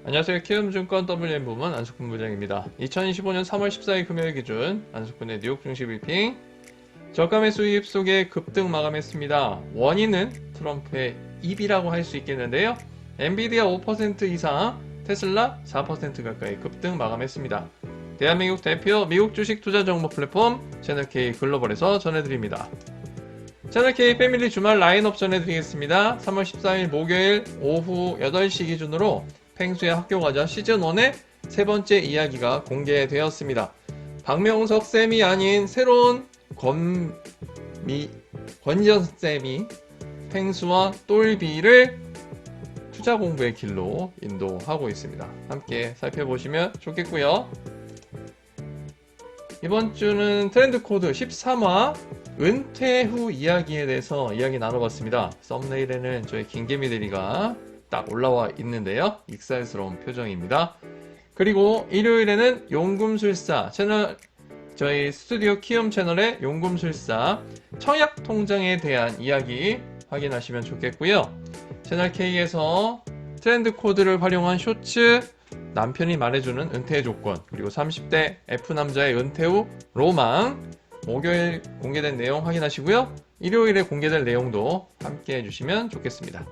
안녕하세요. 키움증권 WM 부문 안석훈 부장입니다. 2025년 3월 14일 금요일 기준 안석훈의 뉴욕 증시 브리핑. 저가 매수 수입 속에 급등 마감했습니다. 원인은 트럼프의 입이라고 할 수 있겠는데요. 엔비디아 5% 이상, 테슬라 4% 가까이 급등 마감했습니다. 대한민국 대표 미국 주식 투자 정보 플랫폼 채널K 글로벌에서 전해드립니다. 채널K 패밀리 주말 라인업 전해드리겠습니다. 3월 14일 목요일 오후 8시 기준으로 펭수의 학교과자 시즌1의 세 번째 이야기가 공개되었습니다. 박명석 쌤이 아닌 새로운 권지현 쌤이 펭수와 똘비를 투자 공부의 길로 인도하고 있습니다. 함께 살펴보시면 좋겠고요. 이번 주는 트렌드 코드 13화 은퇴 후 이야기에 대해서 이야기 나눠봤습니다. 썸네일에는 저희 김개미대리가 딱 올라와 있는데요. 익살스러운 표정입니다. 그리고 일요일에는 용금술사 채널, 저희 스튜디오 키움 채널의 용금술사 청약 통장에 대한 이야기 확인하시면 좋겠고요. 채널 K에서 트렌드 코드를 활용한 쇼츠, 남편이 말해주는 은퇴의 조건, 그리고 30대 F남자의 은퇴 후 로망, 목요일 공개된 내용 확인하시고요. 일요일에 공개될 내용도 함께 해주시면 좋겠습니다.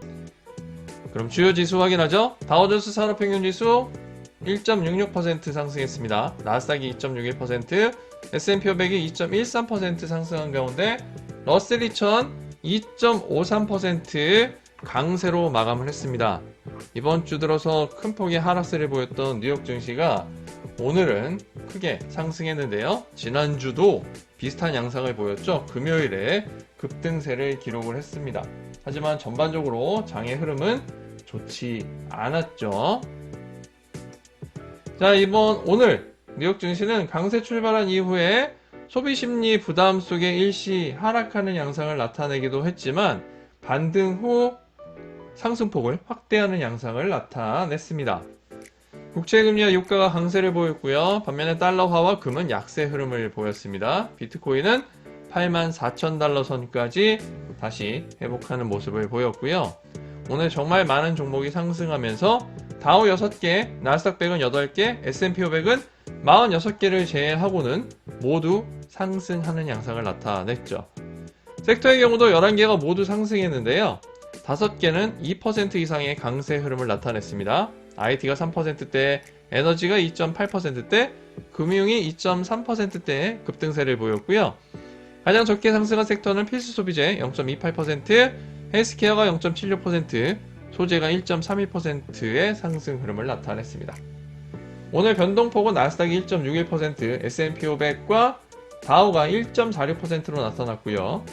그럼 주요 지수 확인하죠. 다우존스 산업평균지수 1.66% 상승했습니다. 나스닥이 2.61%, S&P 500이 2.13% 상승한 가운데 러셀 2000 2.53% 강세로 마감을 했습니다. 이번 주 들어서 큰 폭의 하락세를 보였던 뉴욕 증시가 오늘은 크게 상승했는데요. 지난주도 비슷한 양상을 보였죠. 금요일에 급등세를 기록을 했습니다. 하지만 전반적으로 장의 흐름은 좋지 않았죠. 자, 오늘 뉴욕 증시는 강세 출발한 이후에 소비심리 부담 속에 일시 하락하는 양상을 나타내기도 했지만 반등 후 상승폭을 확대하는 양상을 나타냈습니다. 국채금리와 유가가 강세를 보였고요. 반면에 달러화와 금은 약세 흐름을 보였습니다. 비트코인은 84,000달러 선까지 다시 회복하는 모습을 보였고요. 오늘 정말 많은 종목이 상승하면서 다우 6개, 나스닥 100은 8개, S&P 500은 46개를 제외하고는 모두 상승하는 양상을 나타냈죠. 섹터의 경우도 11개가 모두 상승했는데요. 5개는 2% 이상의 강세 흐름을 나타냈습니다. IT가 3%대, 에너지가 2.8%대, 금융이 2.3%대의 급등세를 보였고요. 가장 적게 상승한 섹터는 필수 소비재 0.28%, 헬스케어가 0.76%, 소재가 1.31%의 상승 흐름을 나타냈습니다. 오늘 변동폭은 나스닥이 1.61%, S&P 500과 다우가 1.46%로 나타났고요.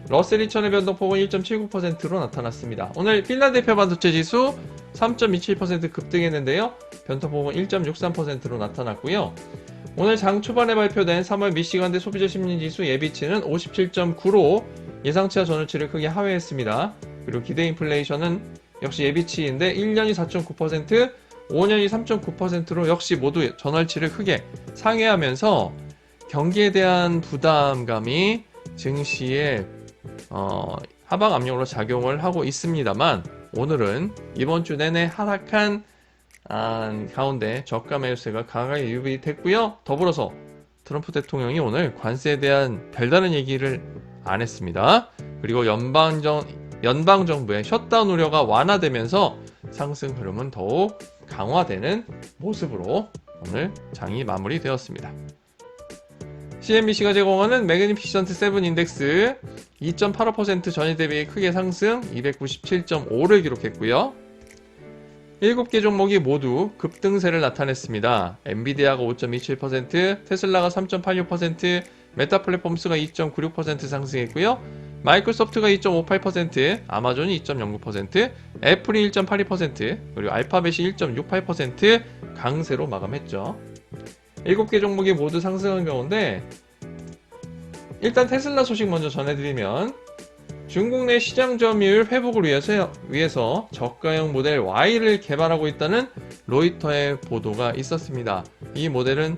러셀 2000의 변동폭은 1.79%로 나타났습니다. 오늘 필라델피아 반도체 지수 3.27% 급등했는데요. 변동폭은 1.63%로 나타났고요. 오늘 장 초반에 발표된 3월 미시간대 소비자 심리지수 예비치는 57.9로 예상치와 전후치를 크게 하회했습니다. 그리고 기대 인플레이션은 역시 예비치인데 1년이 4.9%, 5년이 3.9%로 역시 모두 전월치를 크게 상회하면서 경기에 대한 부담감이 증시에 하방 압력으로 작용을 하고 있습니다만 오늘은 이번 주 내내 하락한 가운데 저가 매수세가 강하게 유입됐고요. 더불어서 트럼프 대통령이 오늘 관세에 대한 별다른 얘기를 안 했습니다. 그리고 연방정부의 셧다운 우려가 완화되면서 상승 흐름은 더욱 강화되는 모습으로 오늘 장이 마무리되었습니다. CNBC가 제공하는 매그니피션트 7 인덱스 2.85% 전일 대비 크게 상승 297.5를 기록했고요. 7개 종목이 모두 급등세를 나타냈습니다. 엔비디아가 5.27%, 테슬라가 3.86%, 메타 플랫폼스가 2.96% 상승했고요. 마이크로소프트가 2.58%, 아마존이 2.09%, 애플이 1.82%, 그리고 알파벳이 1.68% 강세로 마감했죠. 7개 종목이 모두 상승한 가운데 일단 테슬라 소식 먼저 전해드리면 중국 내 시장 점유율 회복을 위해서 저가형 모델 Y를 개발하고 있다는 로이터의 보도가 있었습니다. 이 모델은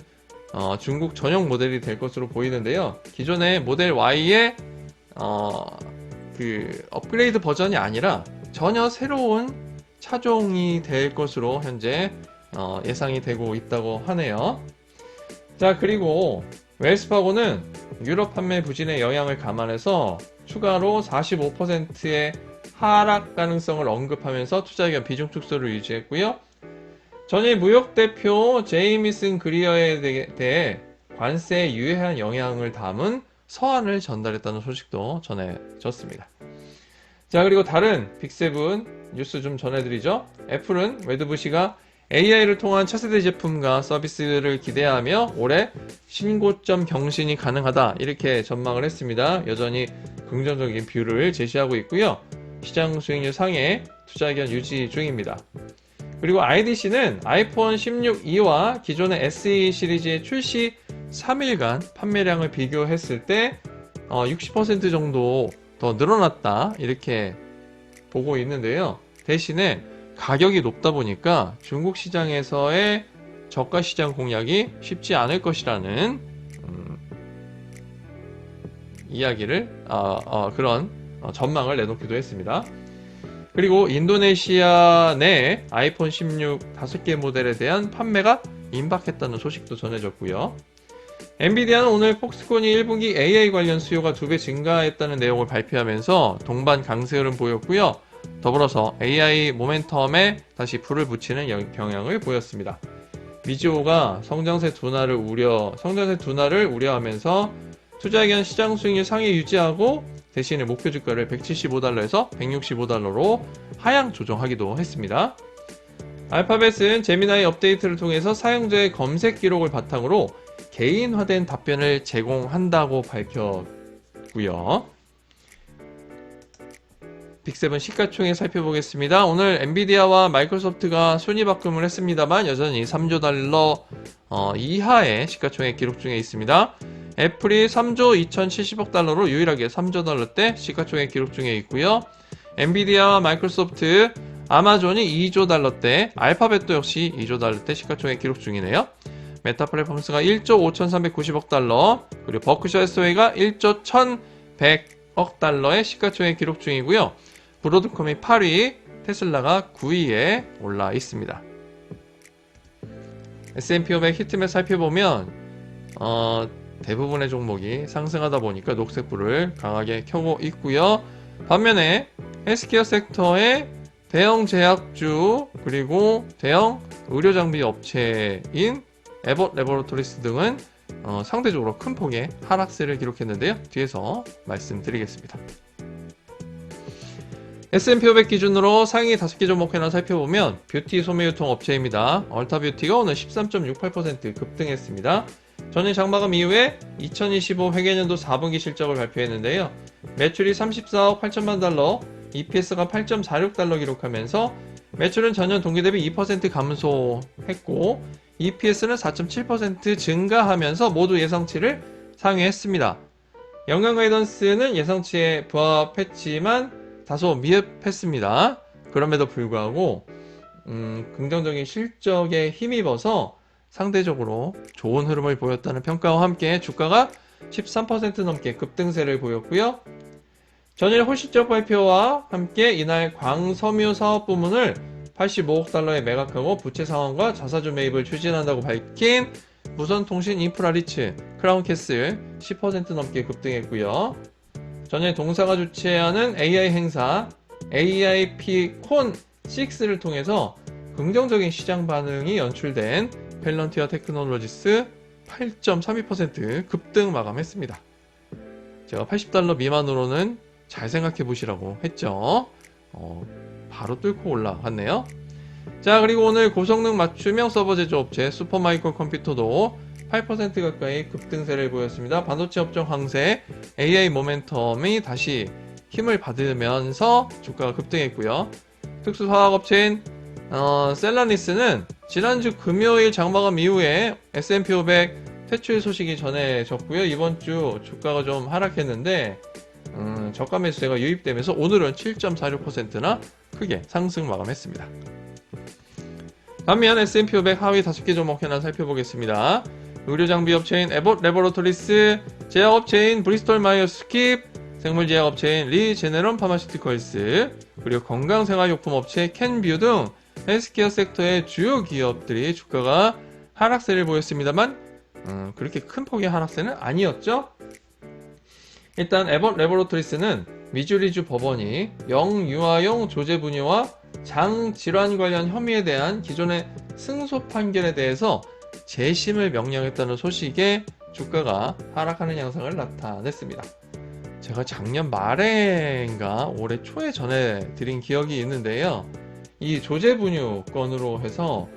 중국 전용 모델이 될 것으로 보이는데요. 기존의 모델 Y의 업그레이드 버전이 아니라 전혀 새로운 차종이 될 것으로 현재 예상이 되고 있다고 하네요. 자, 그리고 웰스파고는 유럽 판매 부진의 영향을 감안해서 추가로 45%의 하락 가능성을 언급하면서 투자 의견 비중 축소를 유지했고요. 전일 무역 대표 제이미슨 그리어에 대해 관세에 유해한 영향을 담은 서한을 전달했다는 소식도 전해졌습니다. 자, 그리고 다른 빅7 뉴스 좀 전해드리죠. 애플은 웨드부시가 AI를 통한 차세대 제품과 서비스를 기대하며 올해 신고점 경신이 가능하다 이렇게 전망을 했습니다. 여전히 긍정적인 뷰를 제시하고 있고요. 시장 수익률 상해 투자 의견 유지 중입니다. 그리고 IDC는 아이폰 16e와 기존의 SE 시리즈의 출시 3일간 판매량을 비교했을 때 60% 정도 더 늘어났다 이렇게 보고 있는데요. 대신에 가격이 높다 보니까 중국 시장에서의 저가 시장 공략이 쉽지 않을 것이라는 이야기를 그런 전망을 내놓기도 했습니다. 그리고 인도네시아 내 아이폰 16 5개 모델에 대한 판매가 임박했다는 소식도 전해졌고요. 엔비디아는 오늘 폭스콘이 1분기 AI 관련 수요가 2배 증가했다는 내용을 발표하면서 동반 강세 흐름 보였고요. 더불어서 AI 모멘텀에 다시 불을 붙이는 경향을 보였습니다. 미즈오가 성장세 둔화를 우려하면서 투자 의견 시장 수익률 상위 유지하고 대신에 목표 주가를 175달러에서 165달러로 하향 조정하기도 했습니다. 알파벳은 제미나이 업데이트를 통해서 사용자의 검색 기록을 바탕으로 개인화된 답변을 제공한다고 밝혔고요. 빅7 시가총액 살펴보겠습니다. 오늘 엔비디아와 마이크로소프트가 순위바꿈을 했습니다만 여전히 3조 달러 이하의 시가총액 기록 중에 있습니다. 애플이 3조 2070억 달러로 유일하게 3조 달러대 시가총액 기록 중에 있고요. 엔비디아와 마이크로소프트, 아마존이 2조 달러대, 알파벳도 역시 2조 달러대 시가총액 기록 중이네요. 메타 플랫폼스가 1조 5390억 달러, 그리고 버크셔 해서웨이가 1조 1100억 달러의 시가총액 기록 중이고요. 브로드컴이 8위, 테슬라가 9위에 올라 있습니다. S&P 500 히트맵 살펴보면 대부분의 종목이 상승하다 보니까 녹색불을 강하게 켜고 있고요. 반면에 헬스케어 섹터의 대형 제약주 그리고 대형 의료장비 업체인 에봇 레보레토리스 등은 상대적으로 큰 폭의 하락세를 기록했는데요. 뒤에서 말씀드리겠습니다. S&P 500 기준으로 상위 5개 종목 하나 살펴보면 뷰티 소매유통 업체입니다. 얼타뷰티가 오늘 13.68% 급등했습니다. 전일 장마감 이후에 2025 회계년도 4분기 실적을 발표했는데요. 매출이 34억 8천만 달러, EPS가 8.46달러 기록하면서 매출은 전년 동기 대비 2% 감소했고 EPS는 4.7% 증가하면서 모두 예상치를 상회했습니다. 연간 가이던스는 예상치에 부합했지만 다소 미흡했습니다. 그럼에도 불구하고 긍정적인 실적에 힘입어서 상대적으로 좋은 흐름을 보였다는 평가와 함께 주가가 13% 넘게 급등세를 보였고요. 전일 홀실적 발표와 함께 이날 광섬유 사업 부문을 85억 달러에 매각하고 부채 상환과 자사주 매입을 추진한다고 밝힌 무선통신 인프라 리츠 크라운캐슬 10% 넘게 급등했고요. 전일 동사가 주최하는 AI 행사 AIPCon6를 통해서 긍정적인 시장 반응이 연출된 펠런티어 테크놀로지스 8.32% 급등 마감했습니다. 제가 80달러 미만으로는 잘 생각해 보시라고 했죠. 바로 뚫고 올라갔네요. 자, 그리고 오늘 고성능 맞춤형 서버 제조업체 슈퍼마이크로 컴퓨터도 8% 가까이 급등세를 보였습니다. 반도체 업종 강세, AI 모멘텀이 다시 힘을 받으면서 주가가 급등했고요. 특수화학업체인 셀라니스는 지난주 금요일 장마감 이후에 S&P 500 퇴출 소식이 전해졌고요. 이번 주 주가가 좀 하락했는데 저가 매수세가 유입되면서 오늘은 7.46%나 크게 상승 마감했습니다. 반면 S&P 500 하위 5개 종목 하나 살펴보겠습니다. 의료장비 업체인 에봇 레보레토리스, 제약업체인 브리스톨 마이어스 스킵, 생물제약업체인 리 제네론 파마시티컬스, 그리고 건강생활용품 업체 캔뷰 등 헬스케어 섹터의 주요 기업들이 주가가 하락세를 보였습니다만 그렇게 큰 폭의 하락세는 아니었죠. 일단 에벗 레보레토리스는 미주리주 법원이 영유아용 조제 분유와 장 질환 관련 혐의에 대한 기존의 승소 판결에 대해서 재심을 명령했다는 소식에 주가가 하락하는 양상을 나타냈습니다. 제가 작년 말인가 올해 초에 전해드린 기억이 있는데요. 이 조제 분유 건으로 해서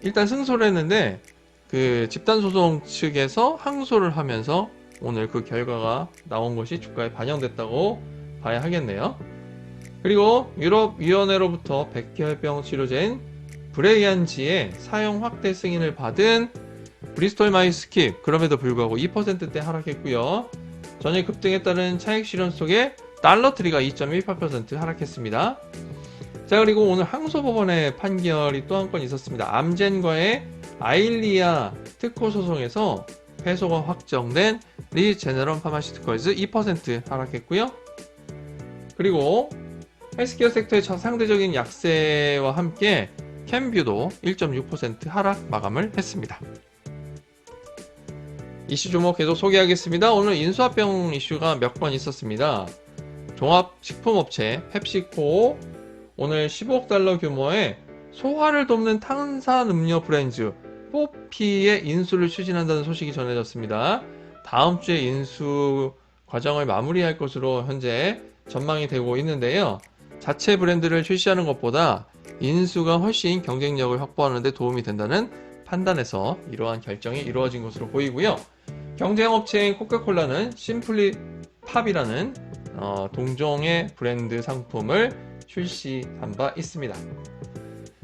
일단 승소를 했는데 그 집단소송 측에서 항소를 하면서 오늘 그 결과가 나온 것이 주가에 반영됐다고 봐야 하겠네요. 그리고 유럽위원회로부터 백혈병 치료제인 브레이안지의 사용 확대 승인을 받은 브리스톨 마이스킵, 그럼에도 불구하고 2%대 하락했고요. 전일 급등에 따른 차익 실현 속에 달러트리가 2.18% 하락했습니다. 자, 그리고 오늘 항소법원의 판결이 또 한 건 있었습니다. 암젠과의 아일리아 특허 소송에서 패소가 확정된 리제네런 파마시티컬즈 2% 하락했고요. 그리고 헬스케어 섹터의 상대적인 약세와 함께 캠뷰도 1.6% 하락 마감을 했습니다. 이슈 종목 계속 소개하겠습니다. 오늘 인수합병 이슈가 몇 번 있었습니다. 종합식품업체 펩시코 오늘 15억 달러 규모의 소화를 돕는 탄산음료 브랜드 뽀피의 인수를 추진한다는 소식이 전해졌습니다. 다음 주에 인수 과정을 마무리할 것으로 현재 전망이 되고 있는데요. 자체 브랜드를 출시하는 것보다 인수가 훨씬 경쟁력을 확보하는 데 도움이 된다는 판단에서 이러한 결정이 이루어진 것으로 보이고요. 경쟁업체인 코카콜라는 심플리 팝이라는 동종의 브랜드 상품을 출시한 바 있습니다.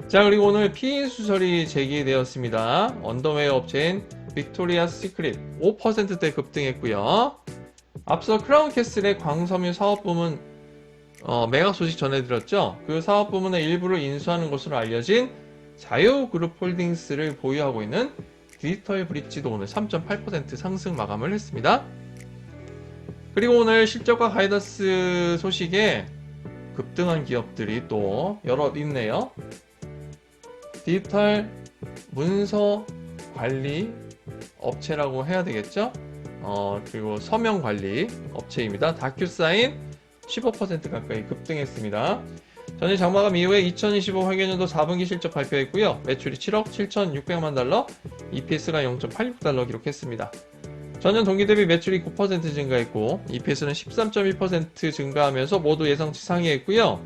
자, 그리고 오늘 피인수설이 제기되었습니다. 언더웨어 업체인 빅토리아스 시크릿 5%대 급등했고요. 앞서 크라운캐슬의 광섬유 사업부문 매각 소식 전해드렸죠. 그 사업부문의 일부를 인수하는 것으로 알려진 자유그룹홀딩스를 보유하고 있는 디지털 브릿지도 오늘 3.8% 상승 마감을 했습니다. 그리고 오늘 실적과 가이던스 소식에 급등한 기업들이 또 여럿 있네요. 디지털 문서 관리 업체라고 해야 되겠죠? 그리고 서명 관리 업체입니다. 다큐사인 15% 가까이 급등했습니다. 전일 장마감 이후에 2025 회계연도 4분기 실적 발표했고요. 매출이 7억 7,600만 달러, EPS가 0.86달러 기록했습니다. 전년 동기 대비 매출이 9% 증가했고 EPS는 13.1% 증가하면서 모두 예상치 상회했고요.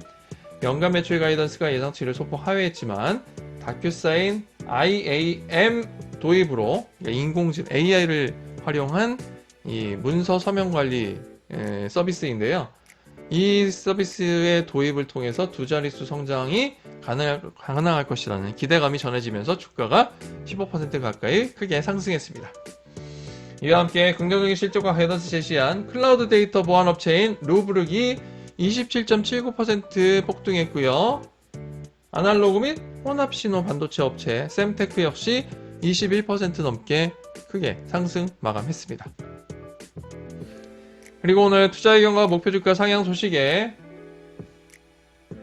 연간 매출 가이던스가 예상치를 소폭 하회했지만 다큐사인 IAM 도입으로 인공지능 AI를 활용한 이 문서 서명 관리 서비스인데요. 이 서비스의 도입을 통해서 두 자릿수 성장이 가능할 것이라는 기대감이 전해지면서 주가가 15% 가까이 크게 상승했습니다. 이와 함께 긍정적인 실적과 가이던스 제시한 클라우드 데이터 보안 업체인 루브르기 27.79% 폭등했고요. 아날로그 및 혼합신호 반도체 업체 셈테크 역시 21% 넘게 크게 상승 마감했습니다. 그리고 오늘 투자 의견과 목표 주가 상향 소식에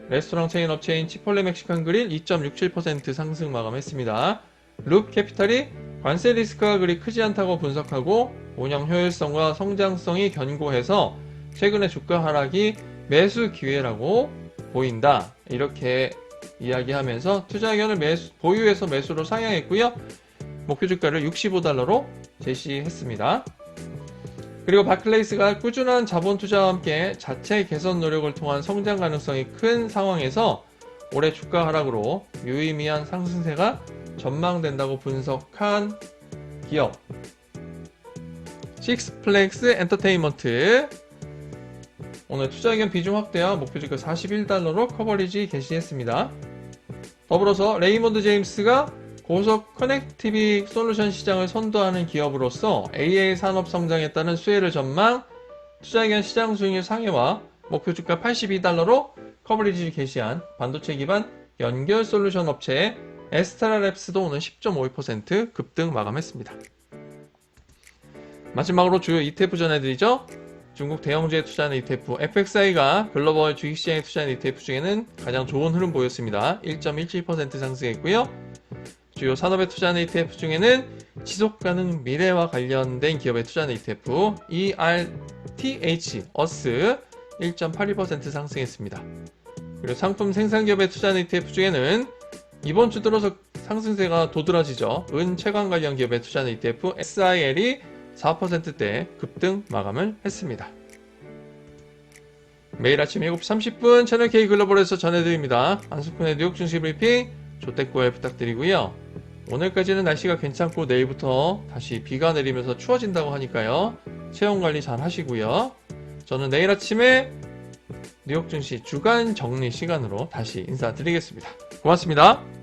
레스토랑 체인 업체인 치폴레 멕시칸 그릴 2.67% 상승 마감했습니다. 룹 캐피탈이 관세 리스크가 그리 크지 않다고 분석하고 운영 효율성과 성장성이 견고해서 최근의 주가 하락이 매수 기회라고 보인다. 이렇게 이야기하면서 투자 의견을 보유해서 매수로 상향했고요. 목표 주가를 65달러로 제시했습니다. 그리고 바클레이스가 꾸준한 자본 투자와 함께 자체 개선 노력을 통한 성장 가능성이 큰 상황에서 올해 주가 하락으로 유의미한 상승세가 전망된다고 분석한 기업 식스플렉스 엔터테인먼트 오늘 투자 의견 비중 확대와 목표 주가 41달러로 커버리지 개시했습니다. 더불어서 레이먼드 제임스가 고속 커넥티비 솔루션 시장을 선도하는 기업으로서 AI 산업 성장에 따른 수혜를 전망, 투자 의견 시장 수익률 상회와 목표 주가 82달러로 커버리지 개시한 반도체 기반 연결 솔루션 업체 에스타라랩스도 오늘 10.52% 급등 마감했습니다. 마지막으로 주요 ETF 전해드리죠. 중국 대형주에 투자하는 ETF, FXI가 글로벌 주식시장에 투자하는 ETF 중에는 가장 좋은 흐름 보였습니다. 1.17% 상승했고요. 주요 산업에 투자하는 ETF 중에는 지속가능 미래와 관련된 기업에 투자하는 ETF, ERTH, 어스 1.82% 상승했습니다. 그리고 상품 생산기업에 투자하는 ETF 중에는 이번 주 들어서 상승세가 도드라지죠. 은 채광 관련 기업에 투자하는 ETF, SIL이 4%대 급등 마감을 했습니다. 매일 아침 7시 30분 채널 K글로벌에서 전해드립니다. 안수훈의 뉴욕 증시 브리핑 조댓구엘 부탁드리고요. 오늘까지는 날씨가 괜찮고 내일부터 다시 비가 내리면서 추워진다고 하니까요. 체온관리 잘 하시고요. 저는 내일 아침에 뉴욕 증시 주간 정리 시간으로 다시 인사드리겠습니다. 고맙습니다.